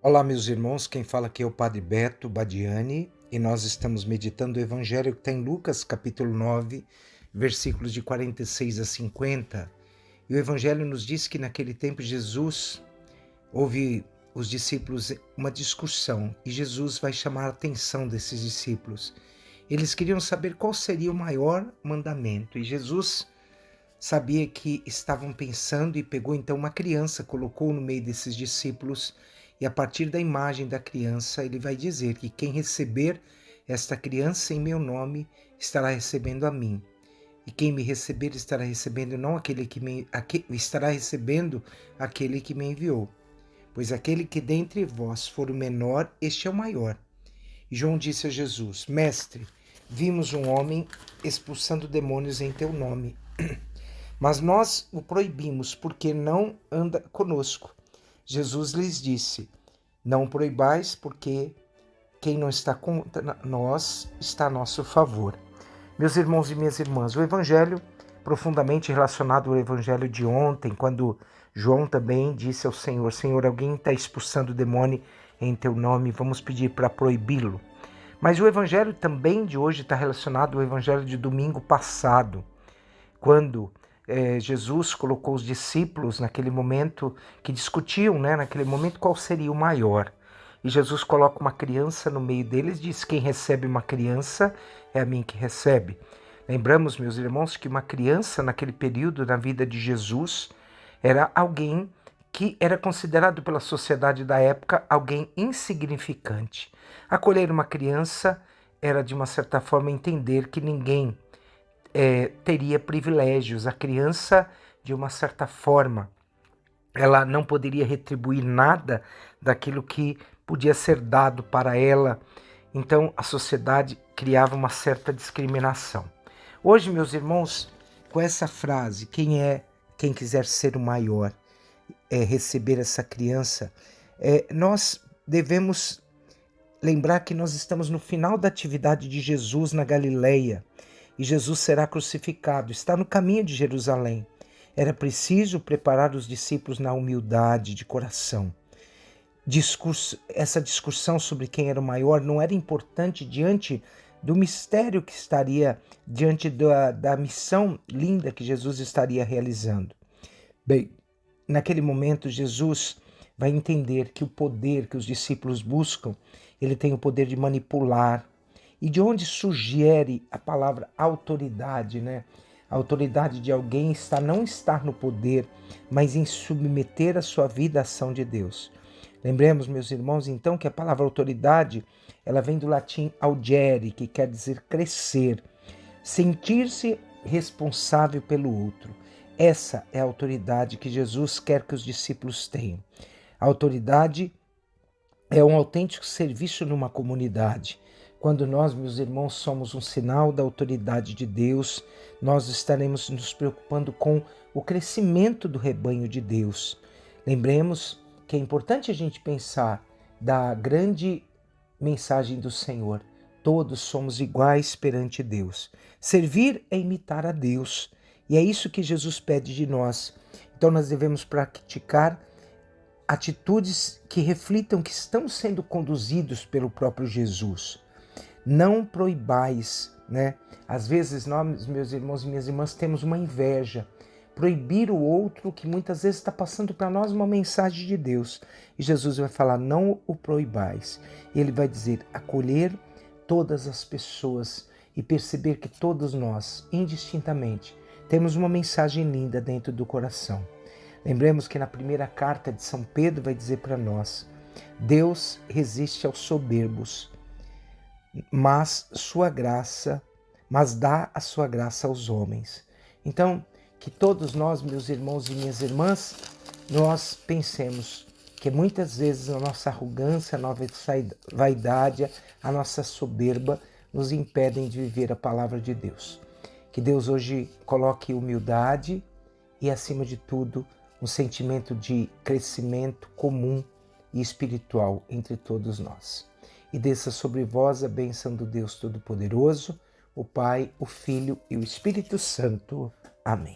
Olá, meus irmãos, quem fala aqui é o Padre Beto Badiani e nós estamos meditando o Evangelho que está em Lucas, capítulo 9, versículos de 46 a 50. E o Evangelho nos diz que naquele tempo houve os discípulos uma discussão e Jesus vai chamar a atenção desses discípulos. Eles queriam saber qual seria o maior mandamento e Jesus sabia que estavam pensando e pegou então uma criança, colocou no meio desses discípulos e a partir da imagem da criança ele vai dizer que quem receber esta criança em meu nome estará recebendo a mim. E quem me receber estará recebendo não aquele que estará recebendo aquele que me enviou. Pois aquele que dentre vós for o menor, este é o maior. E João disse a Jesus: Mestre, vimos um homem expulsando demônios em teu nome. Mas nós o proibimos, porque não anda conosco. Jesus lhes disse: Não proibais, porque quem não está contra nós está a nosso favor. Meus irmãos e minhas irmãs, o Evangelho, profundamente relacionado ao Evangelho de ontem, quando João também disse ao Senhor: Senhor, alguém está expulsando o demônio em teu nome, vamos pedir para proibi-lo. Mas o Evangelho também de hoje está relacionado ao Evangelho de domingo passado, quando Jesus colocou os discípulos naquele momento que discutiam, naquele momento qual seria o maior. E Jesus coloca uma criança no meio deles e diz: quem recebe uma criança é a mim que recebe. Lembramos, meus irmãos, que uma criança naquele período na vida de Jesus era alguém que era considerado pela sociedade da época alguém insignificante. Acolher uma criança era, de uma certa forma, entender que ninguém teria privilégios. A criança, de uma certa forma, ela não poderia retribuir nada daquilo que podia ser dado para ela. Então, a sociedade criava uma certa discriminação. Hoje, meus irmãos, com essa frase, quem quiser ser o maior, receber essa criança, nós devemos lembrar que nós estamos no final da atividade de Jesus na Galileia e Jesus será crucificado, está no caminho de Jerusalém. Era preciso preparar os discípulos na humildade de coração. Essa discussão sobre quem era o maior não era importante diante do mistério que estaria, diante da missão linda que Jesus estaria realizando. Bem, naquele momento Jesus vai entender que o poder que os discípulos buscam, ele tem o poder de manipular. E de onde sugere a palavra autoridade, A autoridade de alguém não estar no poder, mas em submeter a sua vida à ação de Deus. Lembremos, meus irmãos, então, que a palavra autoridade, ela vem do latim audere, que quer dizer crescer, sentir-se responsável pelo outro. Essa é a autoridade que Jesus quer que os discípulos tenham. A autoridade é um autêntico serviço numa comunidade. Quando nós, meus irmãos, somos um sinal da autoridade de Deus, nós estaremos nos preocupando com o crescimento do rebanho de Deus. Lembremos que é importante a gente pensar da grande mensagem do Senhor. Todos somos iguais perante Deus. Servir é imitar a Deus. E é isso que Jesus pede de nós. Então nós devemos praticar atitudes que reflitam que estão sendo conduzidos pelo próprio Jesus. Não proibais, Às vezes nós, meus irmãos e minhas irmãs, temos uma inveja. Proibir o outro que muitas vezes está passando para nós uma mensagem de Deus. E Jesus vai falar, não o proibais. E ele vai dizer, acolher todas as pessoas e perceber que todos nós, indistintamente, temos uma mensagem linda dentro do coração. Lembremos que na primeira carta de São Pedro vai dizer para nós, Deus resiste aos soberbos, mas dá a sua graça aos homens. Então, que todos nós, meus irmãos e minhas irmãs, nós pensemos que muitas vezes a nossa arrogância, a nossa vaidade, a nossa soberba nos impedem de viver a palavra de Deus. Que Deus hoje coloque humildade e, acima de tudo, um sentimento de crescimento comum e espiritual entre todos nós. E desça sobre vós a bênção do Deus Todo-Poderoso, o Pai, o Filho e o Espírito Santo. Amém.